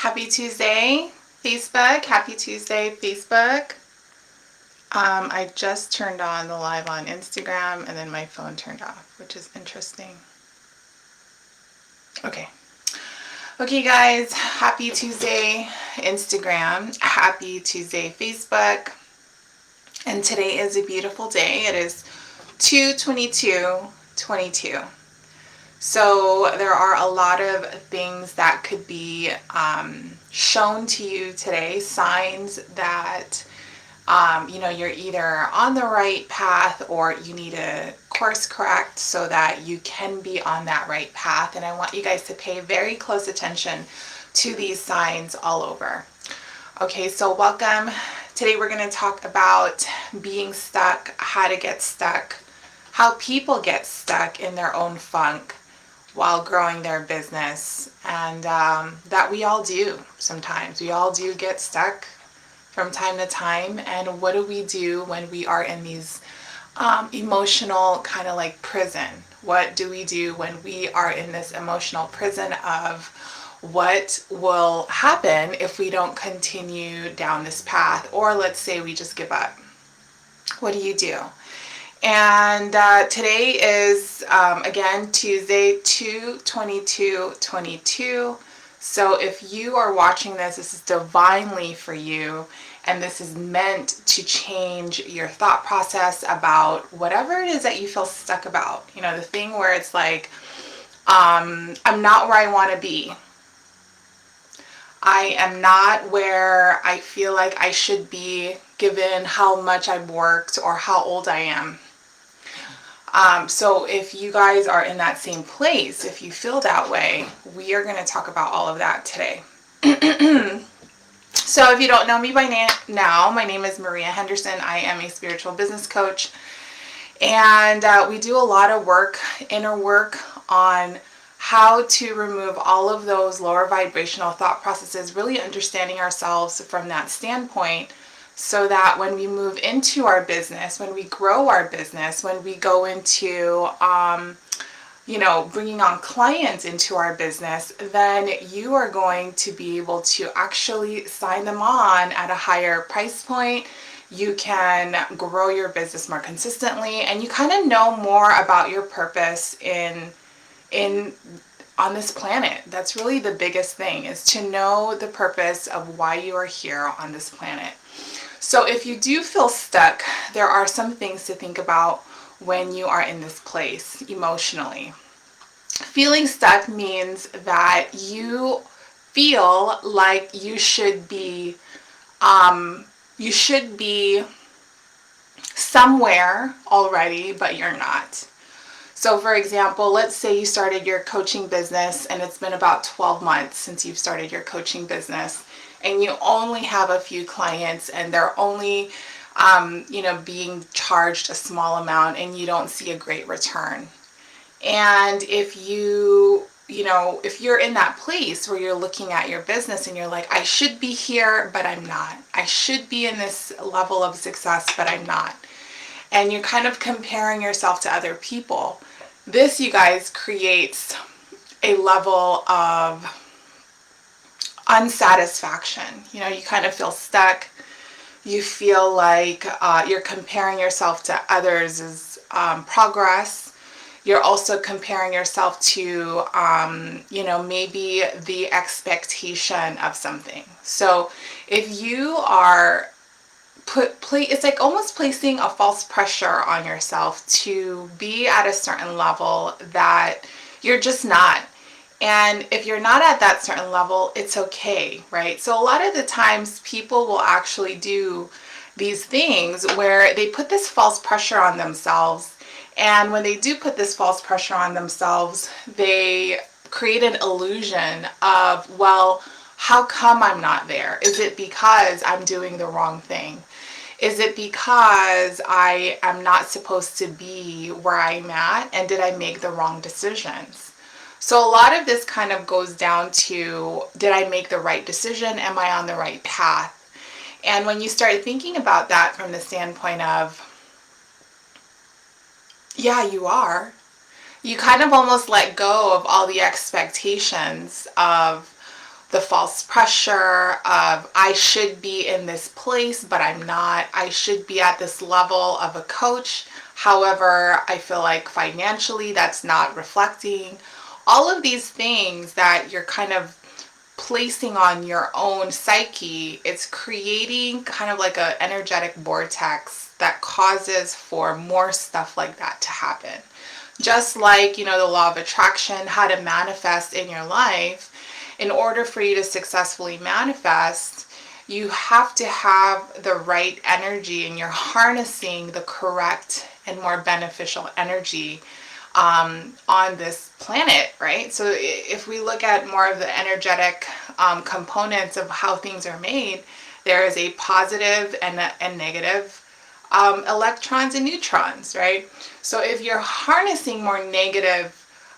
Happy Tuesday, Facebook. Happy Tuesday, Facebook. I just turned on the live on Instagram and then my phone turned off, which is interesting. Okay. Okay, guys. Happy Tuesday, Instagram. Happy Tuesday, Facebook. And today is a beautiful day. It is 2/22/22. So there are a lot of things that could be shown to you today, signs that you're either on the right path or you need to course correct so that you can be on that right path. And I want you guys to pay very close attention to these signs all over. Okay, so welcome. Today we're going to talk about being stuck, how to get stuck, how people get stuck in their own funk while growing their business, and that we all do sometimes. We all do get stuck from time to time, and what do we do when we are in these emotional kind of like prison? What do we do when we are in this emotional prison of what will happen if we don't continue down this path, or let's say we just give up? What do you do? And today is, again, Tuesday, 2/22/22. So if you are watching this, this is divinely for you. And this is meant to change your thought process about whatever it is that you feel stuck about. You know, the thing where it's like, I'm not where I want to be. I am not where I feel like I should be given how much I've worked or how old I am. So if you guys are in that same place, if you feel that way, we are going to talk about all of that today. So if you don't know me by now, my name is Maria Henderson. I am a spiritual business coach, and we do a lot of work, inner work, on how to remove all of those lower vibrational thought processes, really understanding ourselves from that standpoint, so that when we move into our business, when we grow our business, when we go into, bringing on clients into our business, then you are going to be able to actually sign them on at a higher price point. You can grow your business more consistently, and you kind of know more about your purpose on this planet. That's really the biggest thing, is to know the purpose of why you are here on this planet. So if you do feel stuck, there are some things to think about when you are in this place emotionally. Feeling stuck means that you feel like you should be somewhere already, but you're not. So for example, let's say you started your coaching business and it's been about 12 months since you've started your coaching business, and you only have a few clients and they're only being charged a small amount, and you don't see a great return. And if if you're in that place where you're looking at your business and you're like, I should be here, but I'm not. I should be in this level of success, but I'm not. And you're kind of comparing yourself to other people. This, you guys, creates a level of unsatisfaction. You kind of feel stuck. You feel like you're comparing yourself to others' progress. You're also comparing yourself to, maybe the expectation of something. So if you are it's like almost placing a false pressure on yourself to be at a certain level that you're just not. And if you're not at that certain level, it's okay, right? So a lot of the times people will actually do these things where they put this false pressure on themselves. And when they do put this false pressure on themselves, they create an illusion of, well, how come I'm not there? Is it because I'm doing the wrong thing? Is it because I am not supposed to be where I'm at? And did I make the wrong decisions? So a lot of this kind of goes down to, did I make the right decision? Am I on the right path? And when you start thinking about that from the standpoint of, yeah, you are, you kind of almost let go of all the expectations of the false pressure of I should be in this place, but I'm not. I should be at this level of a coach. However, I feel like financially that's not reflecting. All of these things that you're kind of placing on your own psyche, it's creating kind of like an energetic vortex that causes for more stuff like that to happen. Just like, the law of attraction, how to manifest in your life, in order for you to successfully manifest, you have to have the right energy and you're harnessing the correct and more beneficial energy on this planet, right? So if we look at more of the energetic components of how things are made, there is a positive and negative electrons and neutrons, right? So if you're harnessing more negative,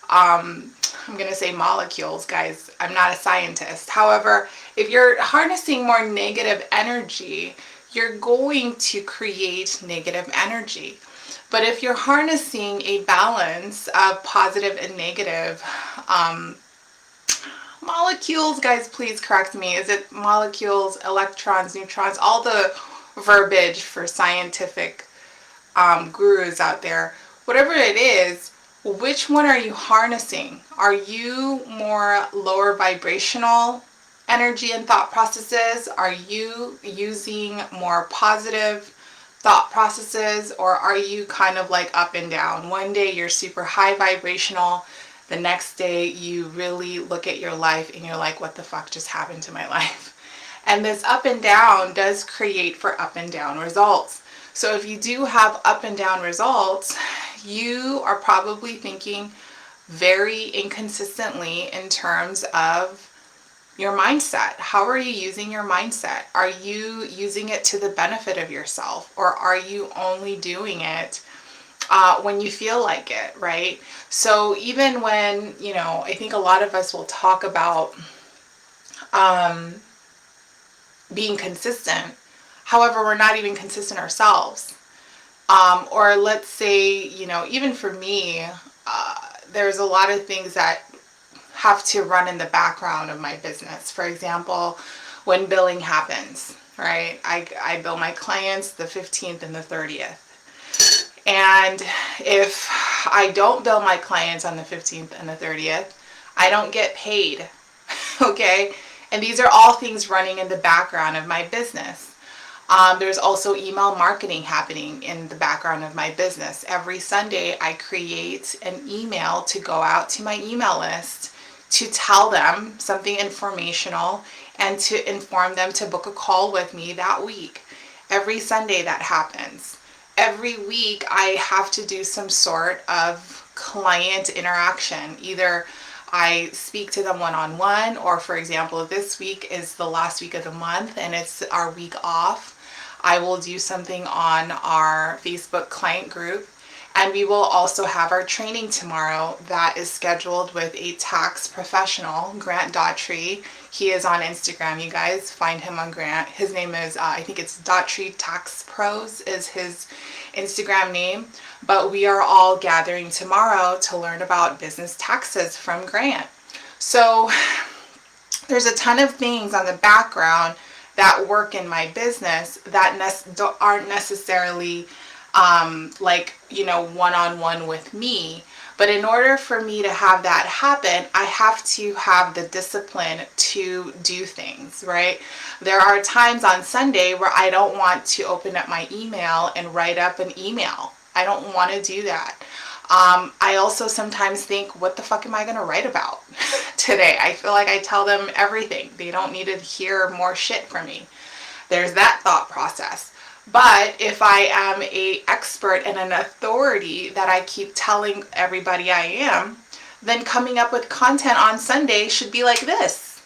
I'm going to say molecules, guys, I'm not a scientist. However, if you're harnessing more negative energy, you're going to create negative energy. But if you're harnessing a balance of positive and negative molecules, guys, please correct me. Is it molecules, electrons, neutrons, all the verbiage for scientific gurus out there? Whatever it is, which one are you harnessing? Are you more lower vibrational energy and thought processes? Are you using more positive thought processes, or are you kind of like up and down? One day you're super high vibrational, the next day you really look at your life and you're like, what the fuck just happened to my life? And this up and down does create for up and down results. So if you do have up and down results, you are probably thinking very inconsistently in terms of your mindset. How are you using your mindset? Are you using it to the benefit of yourself, or are you only doing it when you feel like it, right? So even when, I think a lot of us will talk about being consistent. However, we're not even consistent ourselves. Or let's say, even for me, there's a lot of things that have to run in the background of my business. For example, when billing happens, right? I bill my clients the 15th and the 30th. And if I don't bill my clients on the 15th and the 30th, I don't get paid. Okay? And these are all things running in the background of my business. There's also email marketing happening in the background of my business. Every Sunday, I create an email to go out to my email list to tell them something informational and to inform them to book a call with me that week. Every Sunday that happens. Every week, I have to do some sort of client interaction. Either I speak to them one-on-one, or for example, this week is the last week of the month and it's our week off. I will do something on our Facebook client group, and we will also have our training tomorrow that is scheduled with a tax professional, Grant Daughtry. He is on Instagram, you guys. Find him on Grant. His name is, I think it's Daughtry Tax Pros is his Instagram name. But we are all gathering tomorrow to learn about business taxes from Grant. So there's a ton of things on the background that work in my business that aren't necessarily one-on-one with me. But in order for me to have that happen, I have to have the discipline to do things, right? There are times on Sunday where I don't want to open up my email and write up an email. I don't want to do that. I also sometimes think, what the fuck am I going to write about today? I feel like I tell them everything. They don't need to hear more shit from me. There's that thought process. But if I am an expert and an authority that I keep telling everybody I am, then coming up with content on Sunday should be like this.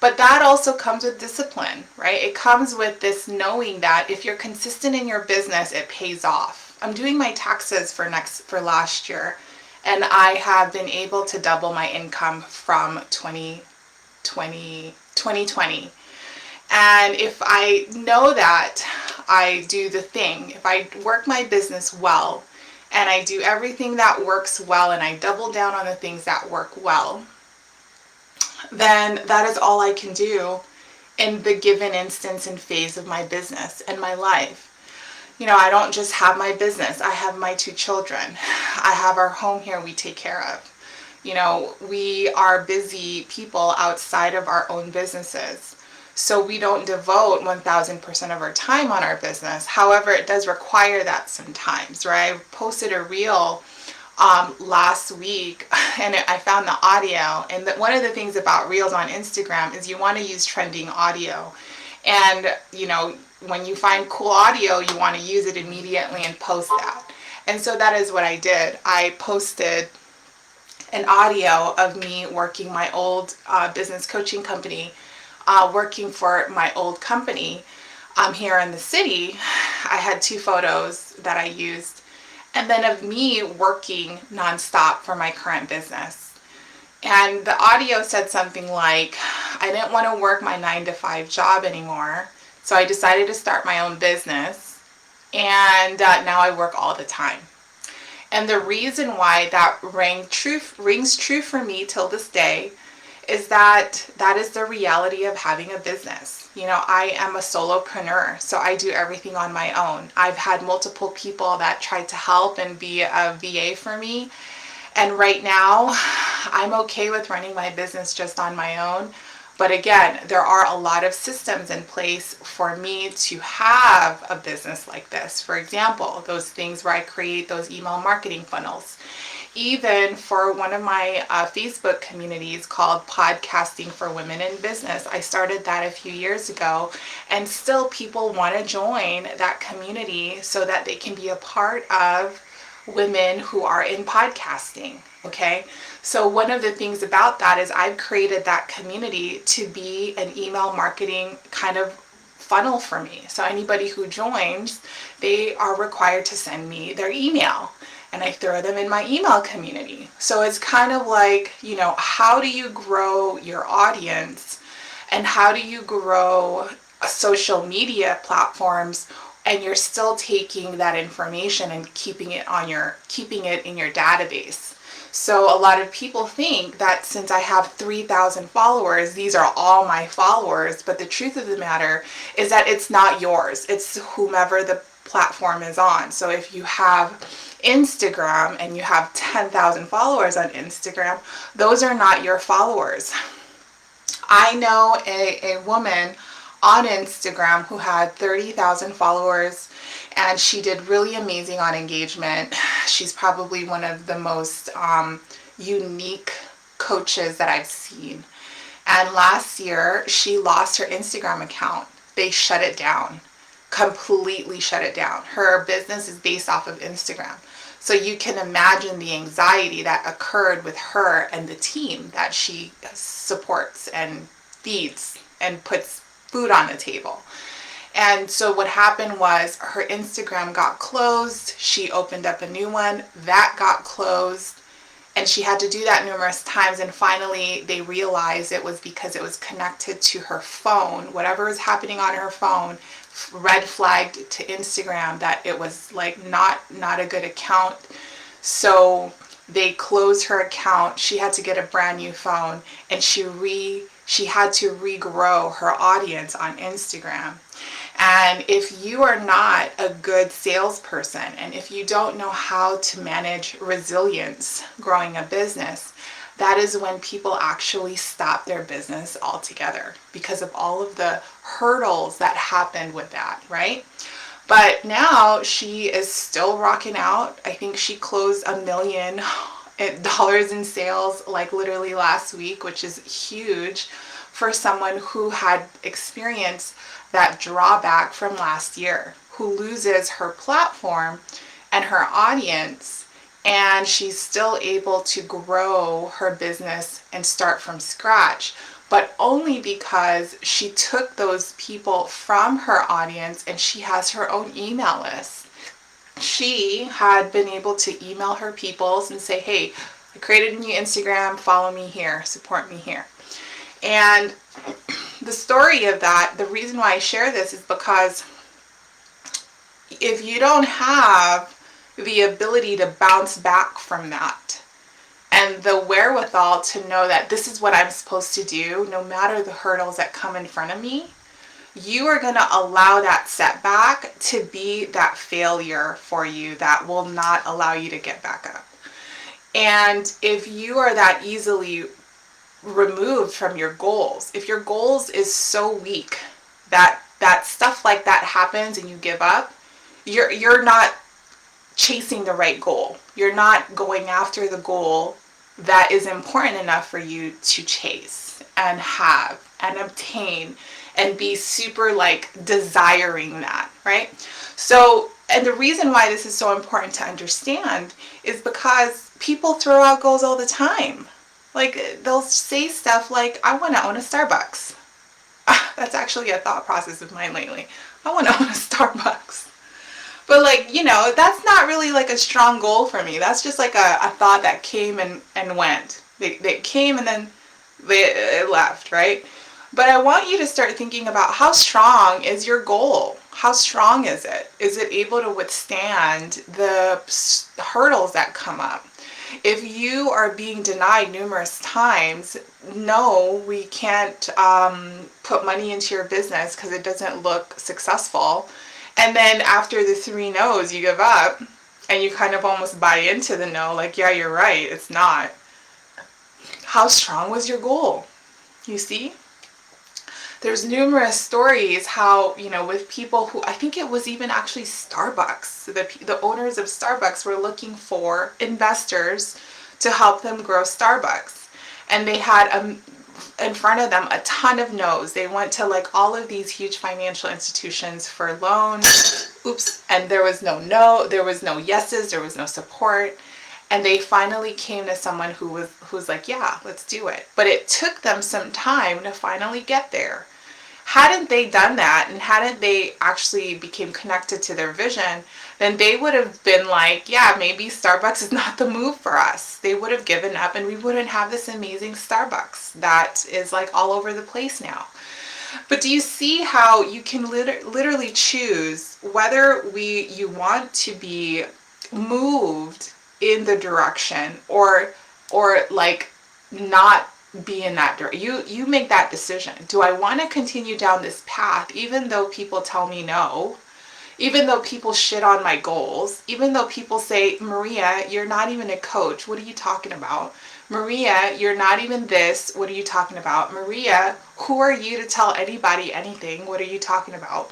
But that also comes with discipline, right? It comes with this knowing that if you're consistent in your business, it pays off. I'm doing my taxes for last year, and I have been able to double my income from 2020. And if I know that I do the thing, if I work my business well, and I do everything that works well, and I double down on the things that work well, then that is all I can do in the given instance and phase of my business and my life. I don't just have my business. I have my 2 children. I have our home here we take care of. We are busy people outside of our own businesses. So we don't devote 1000% of our time on our business. However, it does require that sometimes, right? I posted a reel last week and I found the audio. And one of the things about reels on Instagram is you want to use trending audio. And, when you find cool audio, you want to use it immediately and post that. And so that is what I did. I posted an audio of me working my old business coaching company, working for my old company here in the city. I had 2 photos that I used, and then of me working nonstop for my current business. And the audio said something like, I didn't want to work my 9-to-5 job anymore, so I decided to start my own business, and now I work all the time. And the reason why that rings true for me till this day is that is the reality of having a business. I am a solopreneur, so I do everything on my own. I've had multiple people that tried to help and be a VA for me. And right now, I'm okay with running my business just on my own. But again, there are a lot of systems in place for me to have a business like this. For example, those things where I create those email marketing funnels. Even for one of my Facebook communities called Podcasting for Women in Business. I started that a few years ago, and still people want to join that community so that they can be a part of women who are in podcasting. Okay, so one of the things about that is I've created that community to be an email marketing kind of funnel for me. So anybody who joins, they are required to send me their email, and I throw them in my email community. So it's kind of like, how do you grow your audience, and how do you grow social media platforms, and you're still taking that information and keeping it in your database. So a lot of people think that since I have 3,000 followers, these are all my followers. But the truth of the matter is that it's not yours. It's whomever the platform is on. So if you have Instagram and you have 10,000 followers on Instagram, those are not your followers. I know a woman on Instagram who had 30,000 followers, and she did really amazing on engagement. She's probably one of the most unique coaches that I've seen. And last year, she lost her Instagram account. They shut it down, completely shut it down. Her business is based off of Instagram. So you can imagine the anxiety that occurred with her and the team that she supports and feeds and puts food on the table. And so what happened was her Instagram got closed. She opened up a new one. That got closed. And she had to do that numerous times. And finally, they realized it was because it was connected to her phone. Whatever was happening on her phone red flagged to Instagram that it was like not a good account. So they closed her account. She had to get a brand new phone. And she had to regrow her audience on Instagram. And if you are not a good salesperson, and if you don't know how to manage resilience growing a business, that is when people actually stop their business altogether because of all of the hurdles that happened with that, right? But now she is still rocking out. I think she closed $1 million in sales like literally last week, which is huge for someone who had experienced that drawback from last year, who loses her platform and her audience, and she's still able to grow her business and start from scratch, but only because she took those people from her audience and she has her own email list. She had been able to email her peoples and say, hey, I created a new Instagram, follow me here, support me here. And the story of that, the reason why I share this is because if you don't have the ability to bounce back from that and the wherewithal to know that this is what I'm supposed to do, no matter the hurdles that come in front of me, you are going to allow that setback to be that failure for you that will not allow you to get back up. And if you are that easily removed from your goals, if your goals is so weak that stuff like that happens and you give up, you're not chasing the right goal. You're not going after the goal that is important enough for you to chase and have and obtain and be super like desiring that, right? So, and the reason why this is so important to understand is because people throw out goals all the time. Like they'll say stuff like, I want to own a Starbucks. That's actually a thought process of mine lately. I want to own a Starbucks. But like, you know, that's not really like a strong goal for me. That's just like a thought that came and went. They came and then it left, right? But I want you to start thinking about how strong is your goal? How strong is it? Is it able to withstand the hurdles that come up? If you are being denied numerous times, no, we can't put money into your business because it doesn't look successful. And then after the 3 no's, you give up and you kind of almost buy into the no, like, yeah, you're right, it's not. How strong was your goal? You see? There's numerous stories how, you know, with people who, I think it was even actually Starbucks, the owners of Starbucks were looking for investors to help them grow Starbucks. And they had in front of them a ton of no's. They went to like all of these huge financial institutions for loans. And there was no, there was no yeses, there was no support. And they finally came to someone who was like, yeah, let's do it. But it took them some time to finally get there. Hadn't they done that and hadn't they actually became connected to their vision, then they would have been like, yeah, maybe Starbucks is not the move for us. They would have given up and we wouldn't have this amazing Starbucks that is like all over the place now. But do you see how you can literally choose whether you want to be moved in the direction or like not be in that direction? You make that decision. Do I want to continue down this path even though people tell me no? Even though people shit on my goals, even though people say, Maria, you're not even a coach. What are you talking about? Maria, you're not even this. What are you talking about? Maria, who are you to tell anybody anything? What are you talking about?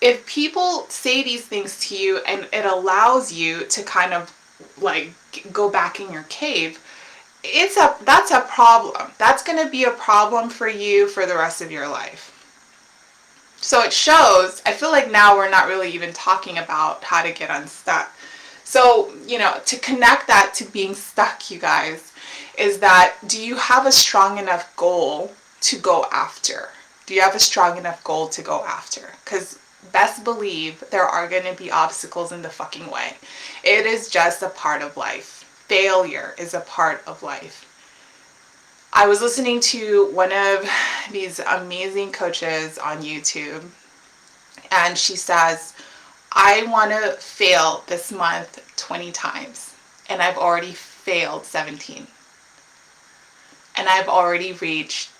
If people say these things to you and it allows you to kind of like go back in your cave, that's a problem. That's going to be a problem for you for the rest of your life. So it shows, I feel like now we're not really even talking about how to get unstuck. So, you know, to connect that to being stuck, you guys, is that do you have a strong enough goal to go after? Do you have a strong enough goal to go after? Because best believe there are going to be obstacles in the fucking way. It is just a part of life. Failure is a part of life. I was listening to one of these amazing coaches on YouTube, and she says, I want to fail this month 20 times, and I've already failed 17. And I've already reached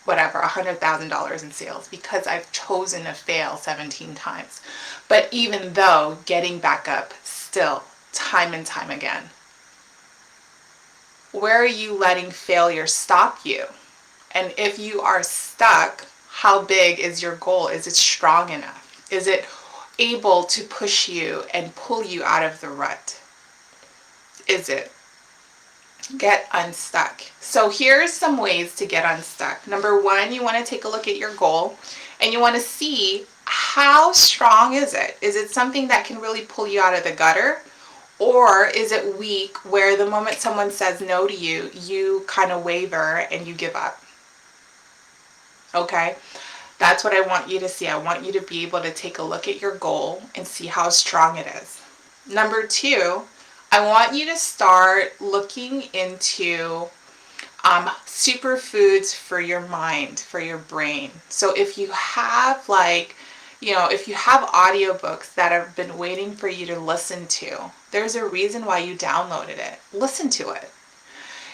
whatever, $100,000 in sales because I've chosen to fail 17 times. But even though getting back up still, time and time again. Where are you letting failure stop you? And if you are stuck, how big is your goal? Is it strong enough? Is it able to push you and pull you out of the rut? Is it? Get unstuck. So here's some ways to get unstuck. Number 1, you want to take a look at your goal and you want to see how strong is it? Is it something that can really pull you out of the gutter? Or is it weak where the moment someone says no to you, you kind of waver and you give up? Okay? That's what I want you to see. I want you to be able to take a look at your goal and see how strong it is. Number 2, I want you to start looking into superfoods for your mind, for your brain. So if you have if you have audiobooks that have been waiting for you to listen to, there's a reason why you downloaded it. Listen to it.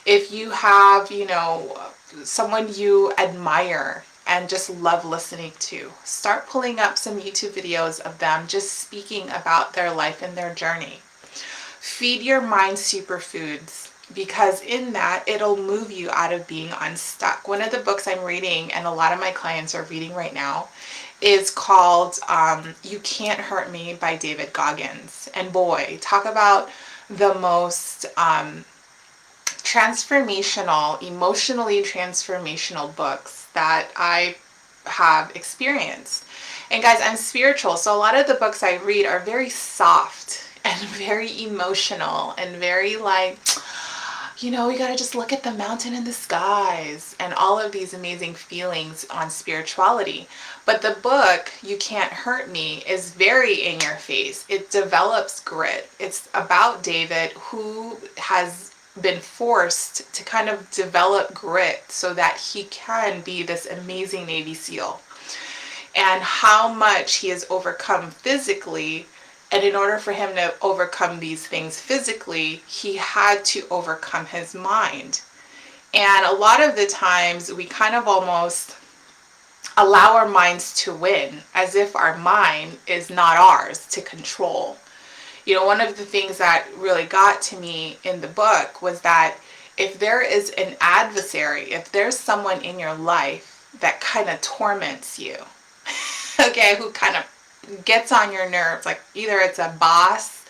If you have, someone you admire and just love listening to, start pulling up some YouTube videos of them just speaking about their life and their journey. Feed your mind superfoods, because in that it'll move you out of being unstuck. One of the books I'm reading, and a lot of my clients are reading right now, is called You Cant Hurt Me by David Goggins. And boy, talk about the most transformational, emotionally transformational books that I have experienced. And guys, I'm spiritual, so a lot of the books I read are very soft and very emotional and very like, we gotta just look at the mountain and the skies and all of these amazing feelings on spirituality. But the book, You Cant Hurt Me, is very in your face. It develops grit. It's about David, who has been forced to kind of develop grit so that he can be this amazing Navy SEAL, and how much he has overcome physically. And in order for him to overcome these things physically, he had to overcome his mind. And a lot of the times we kind of almost allow our minds to win, as if our mind is not ours to control. One of the things that really got to me in the book was that if there is an adversary, if there's someone in your life that kind of torments you, okay, who kind of gets on your nerves, like either it's a boss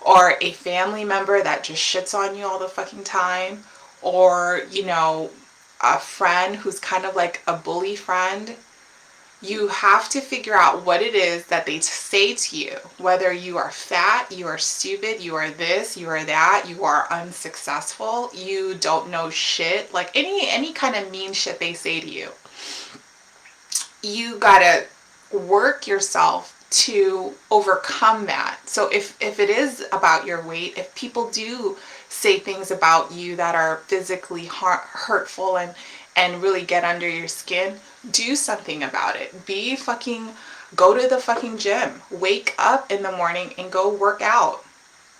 or a family member that just shits on you all the fucking time, or a friend who's kind of like a bully friend, you have to figure out what it is that they say to you. Whether you are fat, you are stupid, you are this, you are that, you are unsuccessful, you don't know shit, like any kind of mean shit they say to you. You gotta work yourself to overcome that. So if it is about your weight, if people do say things about you that are physically hurtful and really get under your skin, do something about it. Go to the fucking gym. Wake up in the morning and go work out.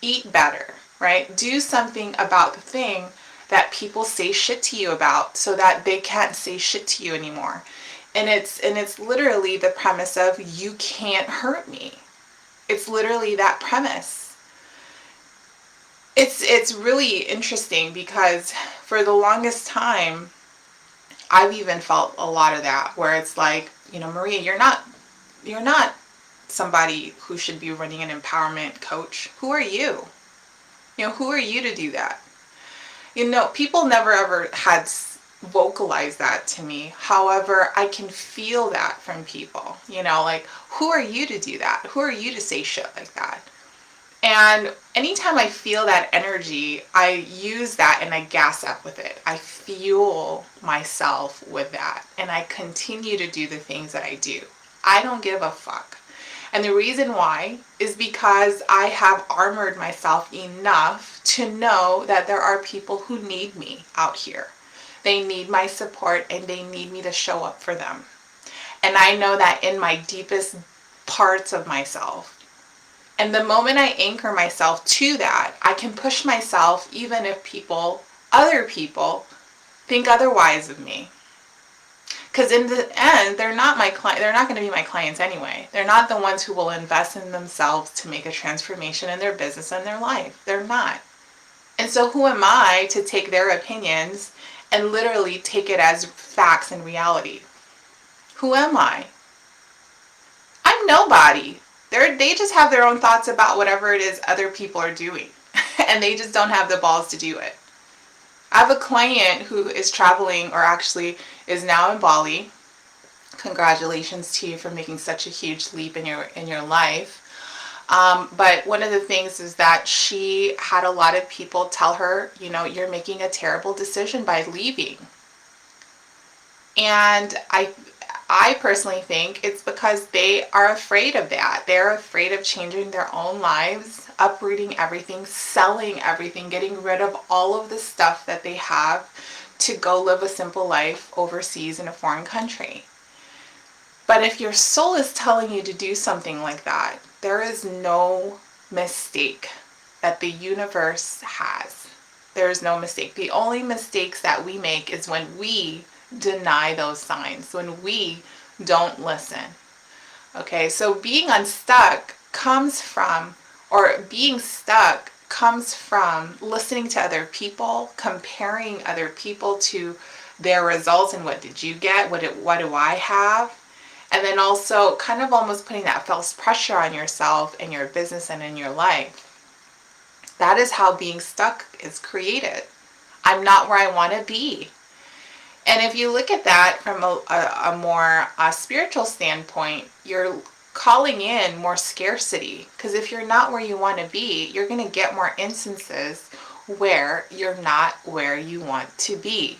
Eat better, right? Do something about the thing that people say shit to you about, so that they can't say shit to you anymore. And it's literally the premise of you can't hurt me. It's literally that premise. It's really interesting, because for the longest time I've even felt a lot of that, where it's like, Maria, you're not somebody who should be running an empowerment coach. Who are you? Who are you to do that? People never ever had vocalize that to me. However, I can feel that from people, like, who are you to do that? Who are you to say shit like that? And anytime I feel that energy, I use that and I gas up with it. I fuel myself with that, and I continue to do the things that I do. I don't give a fuck. And the reason why is because I have armored myself enough to know that there are people who need me out here. They need my support, and they need me to show up for them. And I know that in my deepest parts of myself. And the moment I anchor myself to that, I can push myself even if other people, think otherwise of me. Because in the end, they're not my client. They're not going to be my clients anyway. They're not the ones who will invest in themselves to make a transformation in their business and their life. They're not. And so who am I to take their opinions and literally take it as facts and reality? Who am I? I'm nobody. They just have their own thoughts about whatever it is other people are doing. And they just don't have the balls to do it. I have a client who is traveling, or actually is now in Bali. Congratulations to you for making such a huge leap in your life. But one of the things is that she had a lot of people tell her, you're making a terrible decision by leaving. And I personally think it's because they are afraid of that. They're afraid of changing their own lives, uprooting everything, selling everything, getting rid of all of the stuff that they have to go live a simple life overseas in a foreign country. But if your soul is telling you to do something like that, there is no mistake that the universe has. There is no mistake. The only mistakes that we make is when we deny those signs, when we don't listen. Okay, so being unstuck comes from, or being stuck comes from listening to other people, comparing other people to their results and what did you get, what do I have, and then also kind of almost putting that false pressure on yourself and your business and in your life. That is how being stuck is created. I'm not where I want to be. And if you look at that from a more spiritual standpoint, you're calling in more scarcity. Because if you're not where you want to be, you're going to get more instances where you're not where you want to be.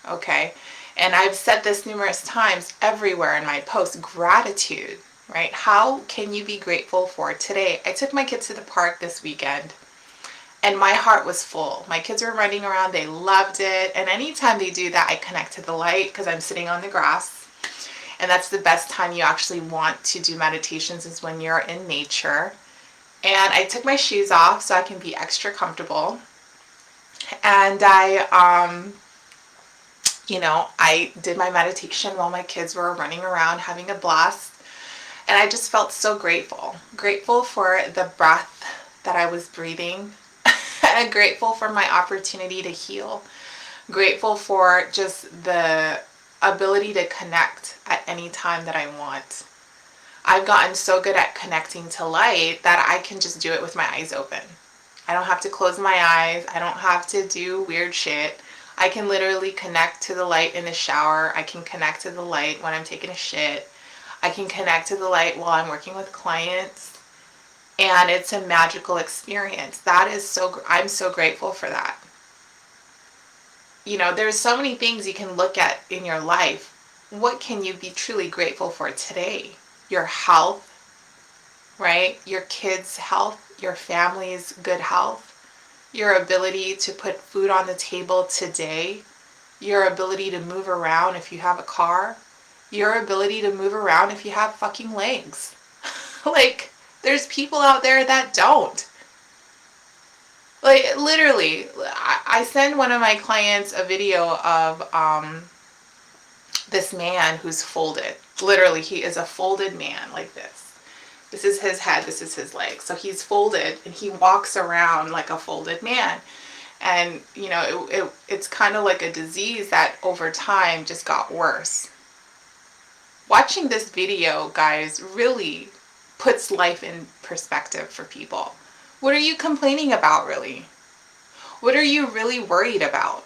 Okay? And I've said this numerous times everywhere in my posts, gratitude, right? How can you be grateful for today? I took my kids to the park this weekend. And my heart was full. My kids were running around. They loved it. And anytime they do that, I connect to the light because I'm sitting on the grass. And that's the best time you actually want to do meditations, is when you're in nature. And I took my shoes off so I can be extra comfortable. And I did my meditation while my kids were running around having a blast. And I just felt so grateful. Grateful for the breath that I was breathing. Grateful for my opportunity to heal. Grateful for just the ability to connect at any time that I want. I've gotten so good at connecting to light that I can just do it with my eyes open. I don't have to close my eyes. I don't have to do weird shit. I can literally connect to the light in the shower. I can connect to the light when I'm taking a shit. I can connect to the light while I'm working with clients. And it's a magical experience. I'm so grateful for that. There's so many things you can look at in your life. What can you be truly grateful for today? Your health, right? Your kids' health, your family's good health, your ability to put food on the table today, your ability to move around if you have a car, your ability to move around if you have fucking legs. There's people out there that don't. Literally, I send one of my clients a video of this man who's folded. Literally, he is a folded man like this. This is his head, this is his leg. So he's folded and he walks around like a folded man. And, it's kind of like a disease that over time just got worse. Watching this video, guys, really puts life in perspective for people. What are you complaining about, really? What are you really worried about?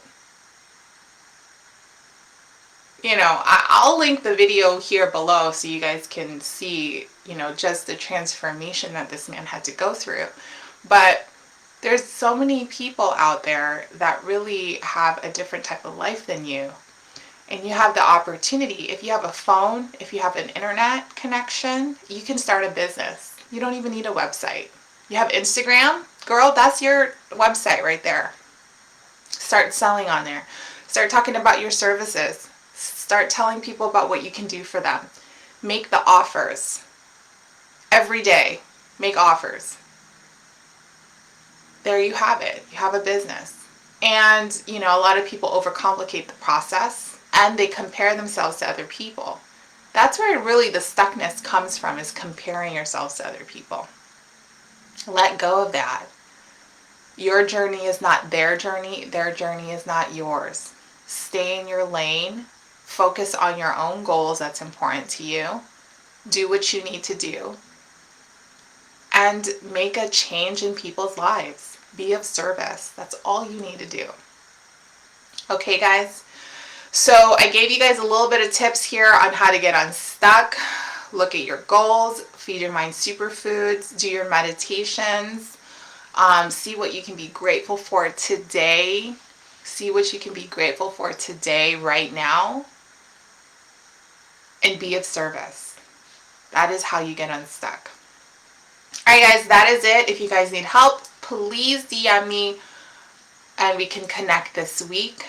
I'll link the video here below so you guys can see, just the transformation that this man had to go through. But there's so many people out there that really have a different type of life than you. And you have the opportunity, if you have a phone, if you have an internet connection, you can start a business. You don't even need a website. You have Instagram? Girl, that's your website right there. Start selling on there. Start talking about your services. Start telling people about what you can do for them. Make the offers. Every day, make offers. There you have it. You have a business. And, a lot of people overcomplicate the process. And they compare themselves to other people. That's where really the stuckness comes from, is comparing yourselves to other people. Let go of that. Your journey is not their journey. Their journey is not yours. Stay in your lane. Focus on your own goals that's important to you. Do what you need to do. And make a change in people's lives. Be of service. That's all you need to do. Okay, guys? So I gave you guys a little bit of tips here on how to get unstuck. Look at your goals, feed your mind superfoods, do your meditations, see what you can be grateful for today. See what you can be grateful for today, right now, and be of service. That is how you get unstuck. All right, guys, that is it. If you guys need help, please DM me and we can connect this week.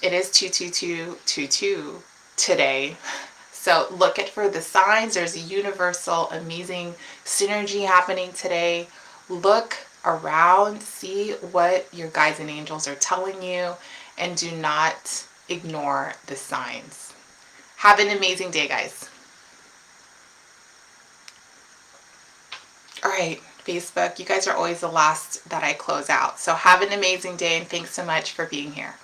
It is 22222 today. So look for the signs. There's a universal, amazing synergy happening today. Look around, see what your guides and angels are telling you, and do not ignore the signs. Have an amazing day, guys. All right, Facebook, you guys are always the last that I close out. So have an amazing day, and thanks so much for being here.